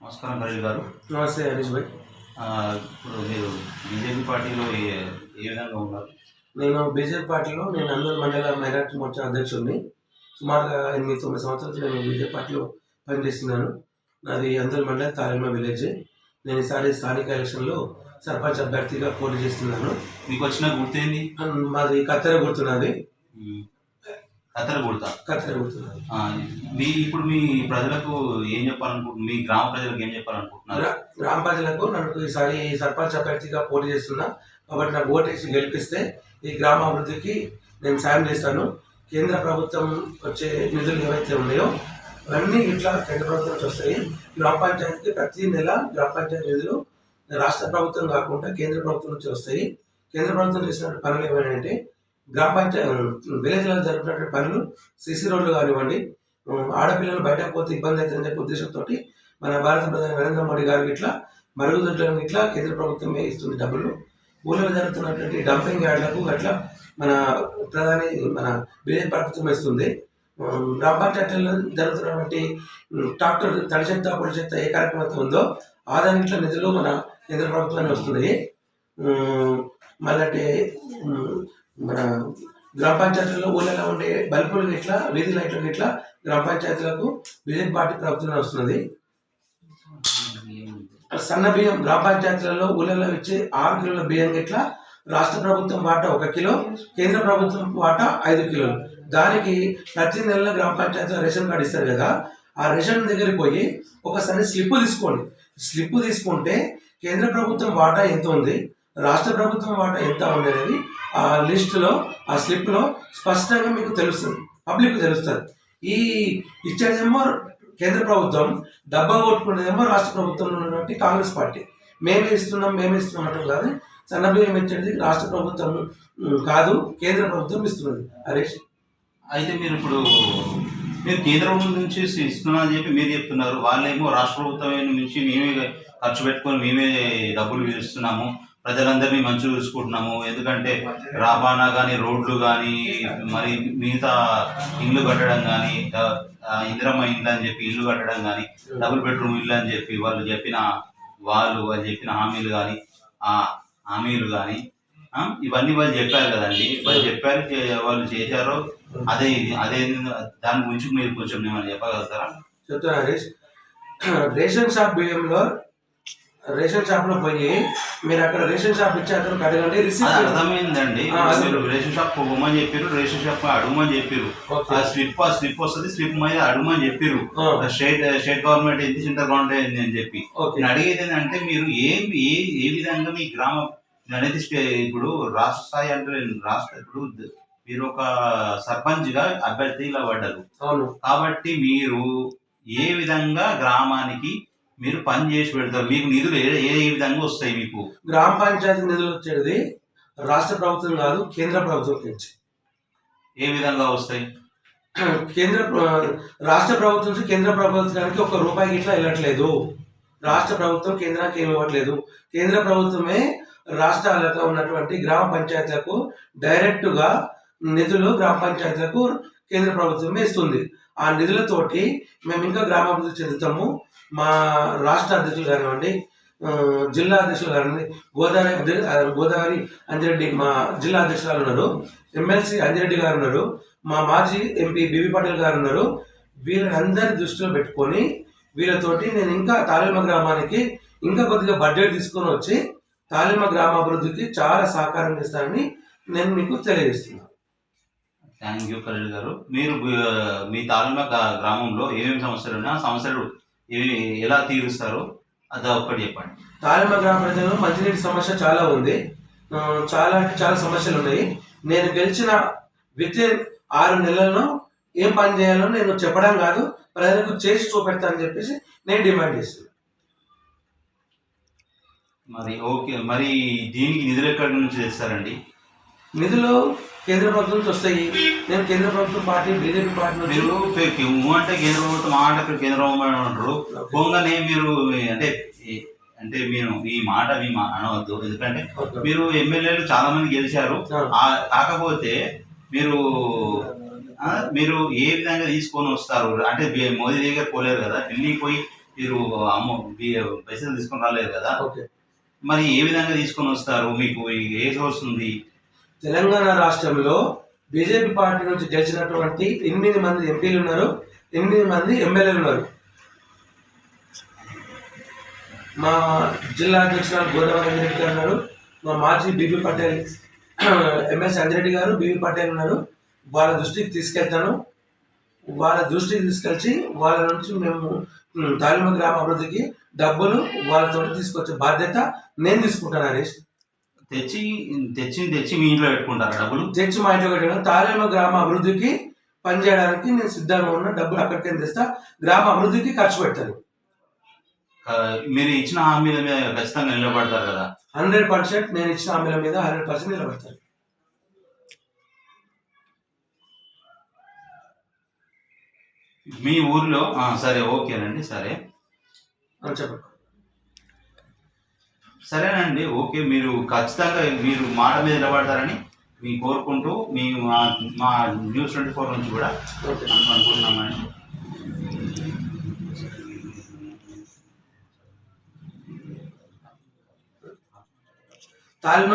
నమస్కారం ఖలీల్ గారు. నమస్తే హరీష్ భాయ్. ఇప్పుడు మీరు బీజేపీ పార్టీలో ఏ విధంగా ఉన్నారు? బీజేపీ పార్టీలో అందరి మండల మైనార్టీ మోర్చా అధ్యక్షుడిని. సుమారుగా 8-9 సంవత్సరాలు నేను బీజేపీ పార్టీలో పనిచేస్తున్నాను. నాది అందరి మండల తాలిమా విలేజ్. నేను ఈసారి స్థానిక ఎలక్షన్లో సర్పంచ్ అభ్యర్థిగా పోటీ చేస్తున్నాను. మీకు వచ్చిన గుర్తేంది? మాది కత్తెర గుర్తున్నది. కత్తెర గుర్తున్నది. ఇప్పుడు మీ ప్రజలకు ఏం చెప్పాలనుకుంటున్నారు? మీ గ్రామ ప్రజలకు ఏం చెప్పాలనుకుంటున్నారు? గ్రామ ప్రజలకు నన్ను ఈసారి సర్పంచ్ అభ్యర్థిగా పోటీ చేస్తున్నా కాబట్టి నాకు ఓటేసి గెలిపిస్తే ఈ గ్రామ అభివృద్ధికి నేను సాయం చేస్తాను. కేంద్ర ప్రభుత్వం వచ్చే నిధులు ఏవైతే ఉన్నాయో అవన్నీ ఇట్లా కేంద్ర ప్రభుత్వం నుంచి వస్తాయి. గ్రామ పంచాయతీకి ప్రతి నెల గ్రామ పంచాయతీ నిధులు రాష్ట్ర ప్రభుత్వం కాకుండా కేంద్ర ప్రభుత్వం నుంచి వస్తాయి. కేంద్ర ప్రభుత్వం చేసిన పనులు ఏమైనా గ్రామ పంచాయతీ విలేజ్లో జరుగుతున్న పనులు, సిసి రోడ్లు కానివ్వండి, ఆడపిల్లలు బయటకు పోతే ఇబ్బంది అవుతుందని చెప్పే ఉద్దేశంతో మన భారత ప్రధాని నరేంద్ర మోడీ గారికి ఇట్లా మరుగుదొడ్లను ఇట్లా కేంద్ర ప్రభుత్వమే ఇస్తుంది డబ్బులు. ఊళ్ళో జరుగుతున్నటువంటి డంపింగ్ యార్డ్లకు అట్లా మన బీజేపీ ప్రభుత్వం ఇస్తుంది. గ్రామ పంచాయతీల్లో జరుగుతున్నటువంటి ట్రాక్టర్ తడి చెత్త పొడి చెత్త ఏ కార్యక్రమం ఉందో ఆదానిట్లో నిధులు మన కేంద్ర ప్రభుత్వాన్ని వస్తున్నాయి. మళ్ళీ మన గ్రామ పంచాయతీల్లో ఊళ్ళలో ఉండే బల్బులు ఇట్లా వీధి లైట్లకు ఇట్లా గ్రామ పంచాయతీలకు బీజేపీ పార్టీ ప్రభుత్వం వస్తున్నది. సన్న బియ్యం గ్రామ పంచాయతీలలో ఊళ్ళలో ఇచ్చే 6 కిలోల బియ్యం ఇట్లా రాష్ట్ర ప్రభుత్వం వాటా 1 కిలో, కేంద్ర ప్రభుత్వం వాటా 5 కిలోలు. దానికి ప్రతి నెలలో గ్రామ పంచాయతీలో రేషన్ కార్డు ఇస్తారు కదా, ఆ రేషన్ దగ్గరికి పోయి ఒకసారి స్లిప్ తీసుకోండి. స్లిప్ తీసుకుంటే కేంద్ర ప్రభుత్వం వాటా ఎంత ఉంది, రాష్ట్ర ప్రభుత్వం వాటా ఎంత ఉంది అనేది ఆ లిస్టులో, ఆ స్లిప్లో స్పష్టంగా మీకు తెలుస్తుంది, పబ్లిక్ తెలుస్తుంది. ఈ ఇచ్చేదేమో కేంద్ర ప్రభుత్వం, డబ్బా కొట్టుకునేదేమో రాష్ట్ర ప్రభుత్వంలో ఉన్నటువంటి కాంగ్రెస్ పార్టీ. మేమే ఇస్తున్నాం అంటాం కాదు. సన్న బియ్యం ఇచ్చేది రాష్ట్ర ప్రభుత్వం కాదు, కేంద్ర ప్రభుత్వం ఇస్తున్నది. హరీష్, అయితే మీరు కేంద్రం నుంచి ఇస్తున్నా అని చెప్పి మీరు చెప్తున్నారు. వాళ్ళేమో రాష్ట్ర ప్రభుత్వం నుంచి మేమే ఖర్చు పెట్టుకొని మేమే డబ్బులు ఇస్తున్నాము, ప్రజలందరినీ మంచిగా చూసుకుంటున్నాము. ఎందుకంటే రవాణా కానీ, రోడ్లు కానీ, మరి మిగతా ఇల్లు కట్టడం కానీ, ఇందిరమ్మ ఇల్లు అని చెప్పి ఇల్లు కట్టడం కానీ, డబుల్ బెడ్రూమ్ ఇల్లు అని చెప్పి వాళ్ళు చెప్పిన హామీలు కానీ ఇవన్నీ వాళ్ళు చెప్పారు కదండి. వాళ్ళు చెప్పారు, వాళ్ళు చేశారో అదే దాని గురించి మీరు కొంచెం ఏమైనా చెప్పగలుగుతారా? చెప్తాను హరీష్. రేషన్ షాప్ లో పోయి మీరు అక్కడ రేషన్ షాప్ ఇచ్చి అతను అడగండి. అర్థమైందండి. మీరు రేషన్ షాప్ పోమని చెప్పారు, రేషన్ షాప్ అడుగుమని చెప్పారు. స్లిప్ వస్తుంది, స్లిప్ మీద అడుగుమని చెప్పారు. స్టేట్ గవర్నమెంట్ ఏంటి, సెంట్రల్ గవర్నమెంట్ ఏంటి అని చెప్పి అడిగేది ఏంటంటే మీరు ఏ విధంగా మీ గ్రామం అనేది ఇప్పుడు రాష్ట్ర స్థాయి అంటే ఇప్పుడు మీరు ఒక సర్పంచ్ గా అభ్యర్థిలా పడ్డారు. కాబట్టి మీరు ఏ విధంగా గ్రామానికి మీరు పని చేసి పెడతారు? మీకు నిధులు ఏ విధంగా వస్తాయి? మీకు గ్రామ పంచాయతీ నిధులు వచ్చేది రాష్ట్ర ప్రభుత్వం కాదు, కేంద్ర ప్రభుత్వం నుంచి. ఏ విధంగా వస్తాయి? రాష్ట్ర ప్రభుత్వం నుంచి కేంద్ర ప్రభుత్వానికి ₹1 ఇట్లా వెళ్ళట్లేదు. రాష్ట్ర ప్రభుత్వం కేంద్రానికి ఏమి ఇవ్వట్లేదు. కేంద్ర ప్రభుత్వమే రాష్ట్రాలకు ఉన్నటువంటి గ్రామ పంచాయతీలకు డైరెక్ట్గా నిధులు గ్రామ పంచాయతీలకు కేంద్ర ప్రభుత్వమే ఇస్తుంది. ఆ నిధులతోటి మేము ఇంకా గ్రామాభివృద్ధి చెందుతాము. మా రాష్ట్ర అధ్యక్షులు కానివ్వండి, జిల్లా అధ్యక్షులు కానివ్వండి, గోదావరి అంజిరెడ్డి మా జిల్లా అధ్యక్షురాలు ఉన్నారు, ఎమ్మెల్సీ అంజిరెడ్డి గారు ఉన్నారు, మా మాజీ ఎంపీ బీబీ పాటిల్ గారు ఉన్నారు. వీళ్ళందరి దృష్టిలో పెట్టుకొని వీళ్ళతోటి నేను ఇంకా తాలిమ గ్రామానికి ఇంకా కొద్దిగా బడ్జెట్ తీసుకొని వచ్చి తాలిమ గ్రామాభివృద్ధికి చాలా సహకారం చేస్తానని నేను మీకు తెలియజేస్తున్నాను. థ్యాంక్ యూ ఖలీల్ గారు. మీరు మీ తాలిమ గ్రామంలో ఏమేమి సమస్యలు ఉన్నాయి, ఆ సమస్యలు ఎలా తీరుస్తారు అది ఒక్కటి చెప్పండి. తాలిమ గ్రామ ప్రజల్లో మంచినీటి సమస్య చాలా ఉంది. చాలా అంటే చాలా సమస్యలు ఉన్నాయి. నేను గెలిచిన వితిన్ 6 నెలల్లో ఏం పని చేయాలో నేను చెప్పడం కాదు, ప్రజలకు చేసి చూపెడతానని చెప్పేసి నేను డిమాండ్ చేస్తున్నాను. మరి దీనికి నిధులు ఎక్కడి నుంచి తెస్తారండి? నిధులు కేంద్ర ప్రభుత్వం నుంచి వస్తాయి. నేను కేంద్ర ప్రభుత్వం పార్టీ బీజేపీ పార్టీ మీరు అంటే కేంద్ర ప్రభుత్వం అంటే కేంద్ర ప్రభుత్వం అంటారు. పోగానే మీరు అంటే మీరు ఈ మాట అనవద్దు. ఎందుకంటే మీరు ఎమ్మెల్యేలు చాలా మంది గెలిచారు. కాకపోతే మీరు ఏ విధంగా తీసుకొని వస్తారు? అంటే మోదీ దగ్గర పోలేరు కదా, ఢిల్లీకి పోయి మీరు పైసలు తీసుకొని రాలేదు కదా, ఓకే. మరి ఏ విధంగా తీసుకొని వస్తారు? మీకు ఏ సోర్స్ ఉంది? తెలంగాణ రాష్ట్రంలో బీజేపీ పార్టీ నుంచి గెలిచినటువంటి 8 మంది ఎంపీలు ఉన్నారు, 8 మంది ఎమ్మెల్యేలు ఉన్నారు. మా జిల్లా అధ్యక్షురాలు గోదావరి రెడ్డి గారు ఉన్నారు, మా మాజీ బీబీ పటేల్ ఎంఎస్ అంజిరెడ్డి గారు, బీబీ పటేల్ ఉన్నారు. వాళ్ళ దృష్టికి తీసుకెళ్తాను. వాళ్ళ దృష్టికి తీసుకొచ్చి వాళ్ళ నుంచి మేము తాలిమ గ్రామ అభివృద్ధికి డబ్బులు వాళ్ళతో తీసుకొచ్చే బాధ్యత నేను తీసుకుంటాను. హరీష్, తెచ్చి తెచ్చి మీ ఇంట్లో పెట్టుకుంటారా డబ్బులు? తెచ్చి మా ఇంట్లో పెట్టాను. తాలిమ గ్రామ అభివృద్ధికి పనిచేయడానికి నేను సిద్ధంగా ఉన్న, డబ్బులు అక్కడికి తెస్తా, గ్రామ అభివృద్ధికి ఖర్చు పెడతాను. మీరు ఇచ్చిన హామీల మీద ఖచ్చితంగా నిలబడతారు కదా? 100% నేను ఇచ్చిన హామీల మీద 100% నిలబడతాను. మీ ఊర్లో సరే, ఓకేనండి, సరే చెప్పండి. సరేనండి, ఓకే. మీరు ఖచ్చితంగా మీరు మాట మీద నిలబడతారని మేము కోరుకుంటూ మేము మా న్యూస్ 24 నుంచి కూడా అనుకుంటున్నామండి. తాలిమ